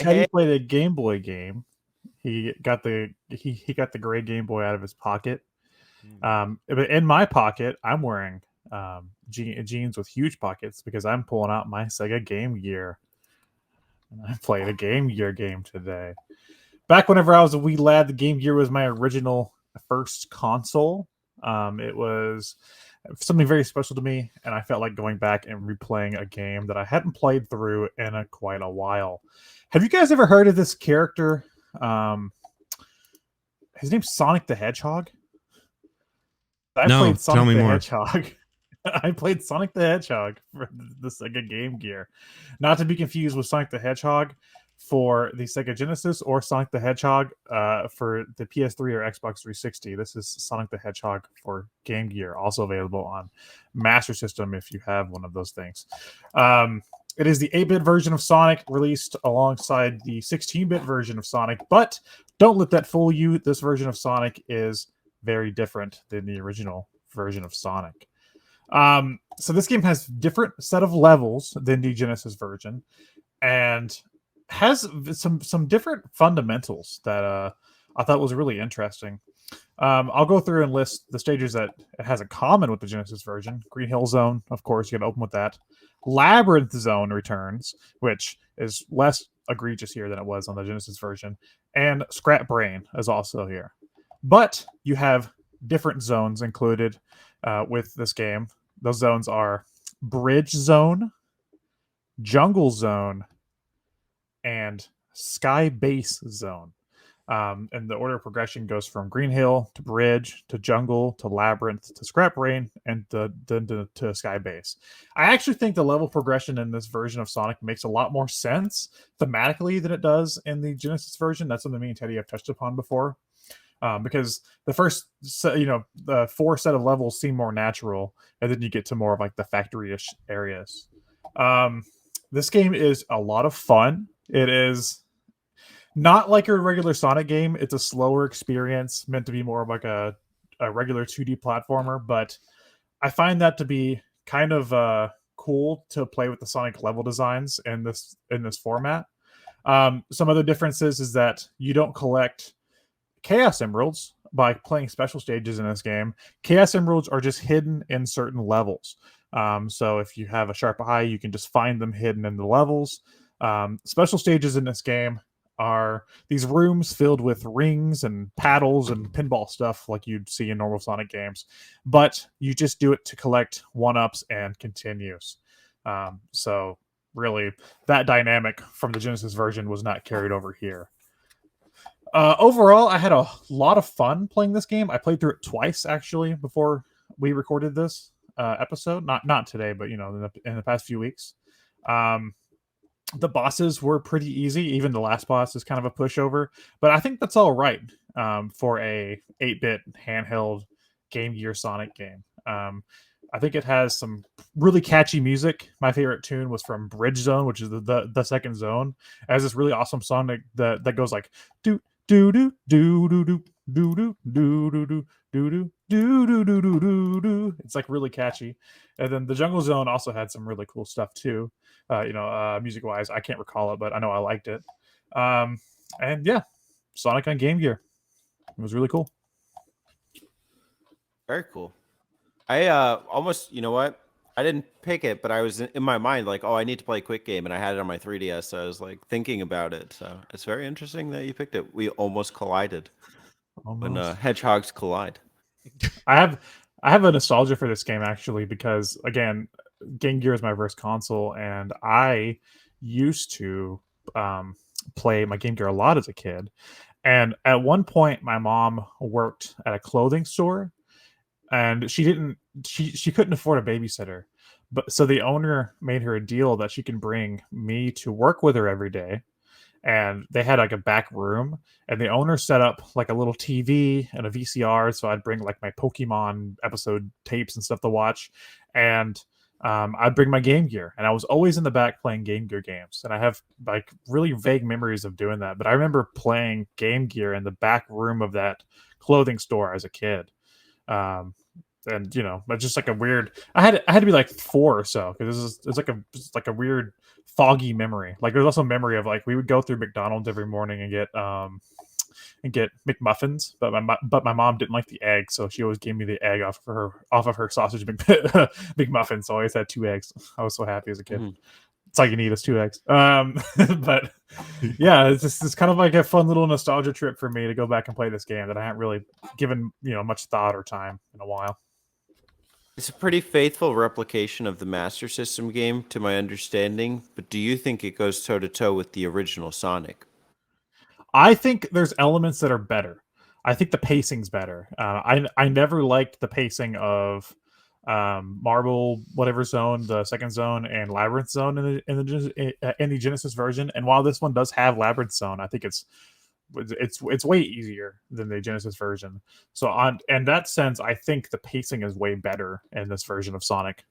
Teddy played a Game Boy game. He got the gray Game Boy out of his pocket. But in my pocket, I'm wearing jeans with huge pockets because I'm pulling out my Sega Game Gear. And I played a Game Gear game today. Back whenever I was a wee lad, the Game Gear was my original first console. It was something very special to me, and I felt like going back and replaying a game that I hadn't played through in quite a while. Have you guys ever heard of this character? Um, his name's Sonic the Hedgehog. I No, played tell Sonic me the more. Hedgehog. I played Sonic the Hedgehog for the Sega Game Gear. Not to be confused with Sonic the Hedgehog for the Sega Genesis or Sonic the Hedgehog for the PS3 or Xbox 360. This is Sonic the Hedgehog for Game Gear, also available on Master System if you have one of those things. It is the 8-bit version of Sonic released alongside the 16-bit version of Sonic, but don't let that fool you. This version of Sonic is very different than the original version of Sonic. So this game has different set of levels than the Genesis version, and has some different fundamentals that I thought was really interesting. I'll go through and list the stages that it has in common with the Genesis version. Green Hill Zone, of course, you got to open with that. Labyrinth Zone returns, which is less egregious here than it was on the Genesis version, and Scrap Brain is also here. But you have different zones included with this game. Those zones are Bridge Zone, Jungle Zone, and Sky Base Zone. And the order of progression goes from Green Hill to Bridge to Jungle to Labyrinth to Scrap Rain and then to Sky Base. I actually think the level progression in this version of Sonic makes a lot more sense thematically than it does in the Genesis version. That's something me and Teddy have touched upon before. Because the first, the 4 set of levels seem more natural, and then you get to more of like the factory-ish areas. This game is a lot of fun. It is not like a regular Sonic game. It's a slower experience, meant to be more of like a regular 2D platformer. But I find that to be kind of cool to play with the Sonic level designs in this format. Some other differences is that you don't collect Chaos Emeralds by playing special stages in this game. Chaos Emeralds are just hidden in certain levels. So if you have a sharp eye, you can just find them hidden in the levels. Special stages in this game are these rooms filled with rings and paddles and pinball stuff like you'd see in normal Sonic games. But you just do it to collect 1-ups and continues. So really, that dynamic from the Genesis version was not carried over here. Overall, I had a lot of fun playing this game. I played through it twice actually before we recorded this episode. Not today, but in the past few weeks. The bosses were pretty easy. Even the last boss is kind of a pushover, but I think that's all right for a 8-bit handheld Game Gear Sonic game. I think it has some really catchy music. My favorite tune was from Bridge Zone, which is the second zone. It has this really awesome song that goes like do do do do do do do do do do do do do do do do do do. It's like really catchy. And then the Jungle Zone also had some really cool stuff too. Music wise, I can't recall it, but I know I liked it. And yeah, Sonic on Game Gear. It was really cool. Very cool. I almost, you know what? I didn't pick it, but I was in my mind like, oh, I need to play a quick game, and I had it on my 3DS, so I was like thinking about it. So it's very interesting that you picked it. We almost collided when hedgehogs collide. I have a nostalgia for this game actually because again, Game Gear is my first console, and I used to play my Game Gear a lot as a kid. And at one point, my mom worked at a clothing store, and she couldn't afford a babysitter, but so the owner made her a deal that she can bring me to work with her every day. And they had like a back room, and the owner set up like a little TV and a VCR, so I'd bring like my Pokemon episode tapes and stuff to watch, and I'd bring my Game Gear, and I was always in the back playing Game Gear games. And I have like really vague memories of doing that, but I remember playing Game Gear in the back room of that clothing store as a kid. and but just like a weird. I had to be like 4 or so because it's like a weird foggy memory. Like there's also memory of like we would go through McDonald's every morning and get McMuffins, but my mom didn't like the egg, so she always gave me the egg off of her sausage McMuffin. So I always had 2 eggs. I was so happy as a kid. Mhm. It's all you need is 2 eggs. But yeah, it's kind of like a fun little nostalgia trip for me to go back and play this game that I haven't really given much thought or time in a while. It's a pretty faithful replication of the Master System game, to my understanding. But do you think it goes toe to toe with the original Sonic? I think there's elements that are better. I think the pacing's better. I never liked the pacing of Marble whatever zone, the second zone, and Labyrinth zone in the Genesis version. And while this one does have Labyrinth zone, I think it's way easier than the Genesis version. So on in that sense, I think the pacing is way better in this version of Sonic.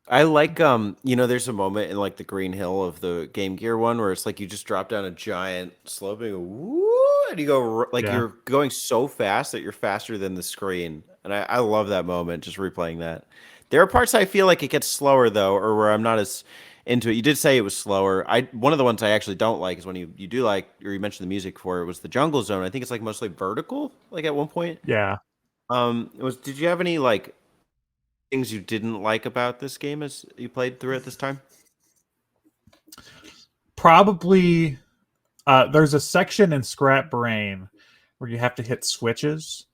I like there's a moment in like the Green Hill of the Game Gear one where it's like you just drop down a giant slope and you go woo, and you go like Yeah. you're going so fast that you're faster than the screen. And I love that moment, just replaying that. There are parts I feel like it gets slower though, or where I'm not as into it. You did say it was slower. One of the ones I actually don't like is when you do like, or you mentioned the music for it was the Jungle Zone. I think it's like mostly vertical, like at one point. Yeah. Did you have any like things you didn't like about this game as you played through it this time? Probably there's a section in Scrap Brain where you have to hit switches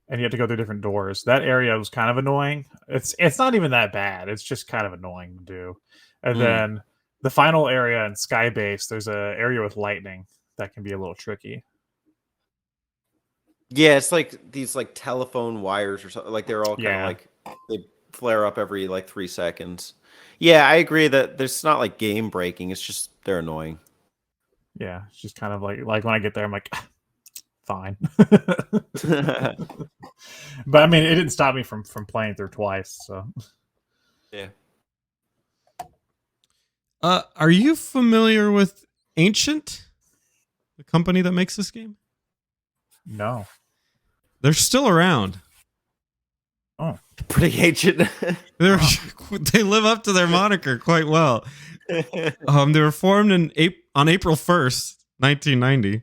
and you have to go through different doors. That area was kind of annoying. It's not even that bad. It's just kind of annoying to do. And Mm. then the final area in Skybase, there's a area with lightning that can be a little tricky. Yeah, it's like these like telephone wires or something. Like they're all kind of Yeah. like they flare up every like 3 seconds. Yeah, I agree that there's not like game breaking. It's just they're annoying. Yeah. It's just kind of like when I get there, I'm like, fine. But I mean, it didn't stop me from playing through twice. So Yeah. Are you familiar with Ancient, the company that makes this game? no. They're still around. Oh. Pretty ancient. They live up to their moniker quite well. They were formed on April 1st, 1990.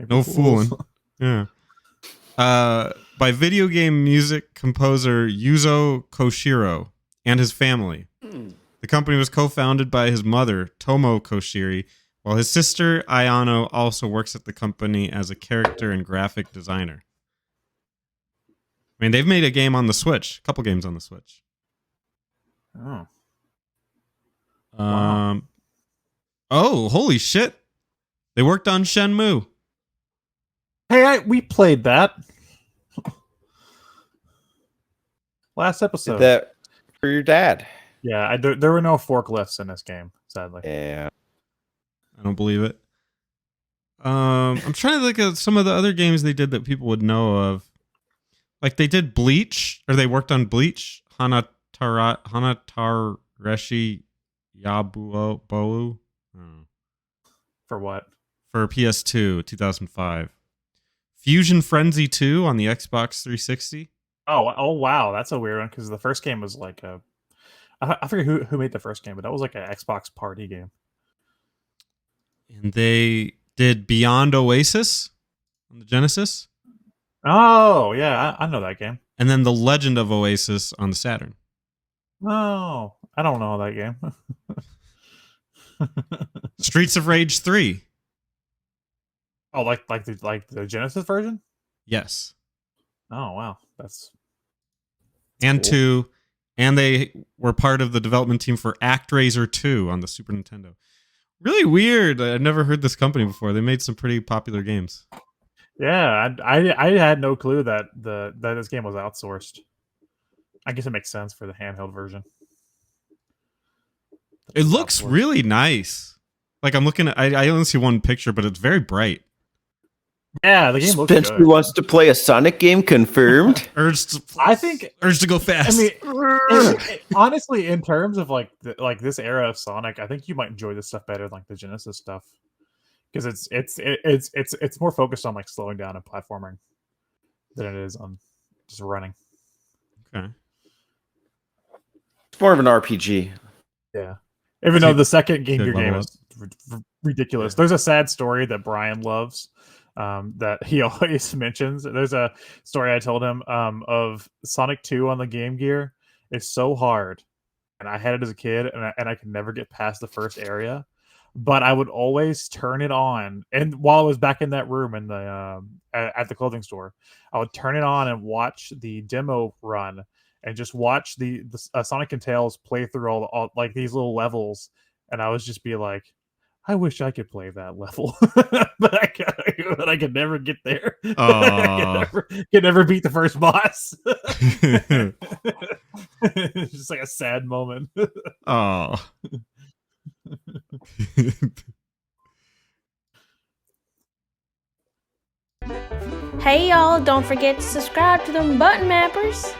No fooling. Yeah. By video game music composer Yuzo Koshiro and his family. The company was co-founded by his mother, Tomo Koshiri, while his sister, Ayano, also works at the company as a character and graphic designer. I mean, they've made a game on the Switch, a couple games on the Switch. Oh. Wow. Oh, holy shit. They worked on Shenmue. Hey, we played that last episode. Did that for your dad. Yeah, there were no forklifts in this game, sadly. Yeah. I don't believe it. I'm trying to look at some of the other games they did that people would know of. Like they did Bleach, or they worked on Bleach. Hanatareshi Yabuo. For what? For PS2, 2005. Fusion Frenzy 2 on the Xbox 360. Oh wow, that's a weird one because the first game was like I forget who made the first game, but that was like an Xbox party game. And they did Beyond Oasis on the Genesis. Oh yeah, I know that game. And then The Legend of Oasis on the Saturn. Oh, I don't know that game. Streets of Rage 3. Oh, like the Genesis version? Yes. Oh wow, that's and cool. 2. And they were part of the development team for ActRaiser 2 on the Super Nintendo. Really weird. I've never heard this company before. They made some pretty popular games. Yeah, I had no clue that that this game was outsourced. I guess it makes sense for the handheld version. It looks really nice. Like I'm looking at, I only see one picture, but it's very bright. Yeah, the game looks Spencer good. wants to play a Sonic game, confirmed. Urge to go fast. I mean, honestly, in terms of like this era of Sonic, I think you might enjoy this stuff better than like the Genesis stuff because it's more focused on like slowing down and platforming than it is on just running. Okay. It's more of an RPG. Yeah. Even though the second Game Gear game level is ridiculous. There's a sad story that Brian loves that he always mentions. There's a story I told him of Sonic 2 on the Game Gear. It's so hard. And I had it as a kid, and I could never get past the first area. But I would always turn it on, and while I was back in that room in the at the clothing store, I would turn it on and watch the demo run, and just watch the Sonic and Tails play through all like these little levels, and I would just be like, I wish I could play that level, but I could never get there. I could never beat the first boss. It's just like a sad moment. Oh. Hey y'all, don't forget to subscribe to them button mappers.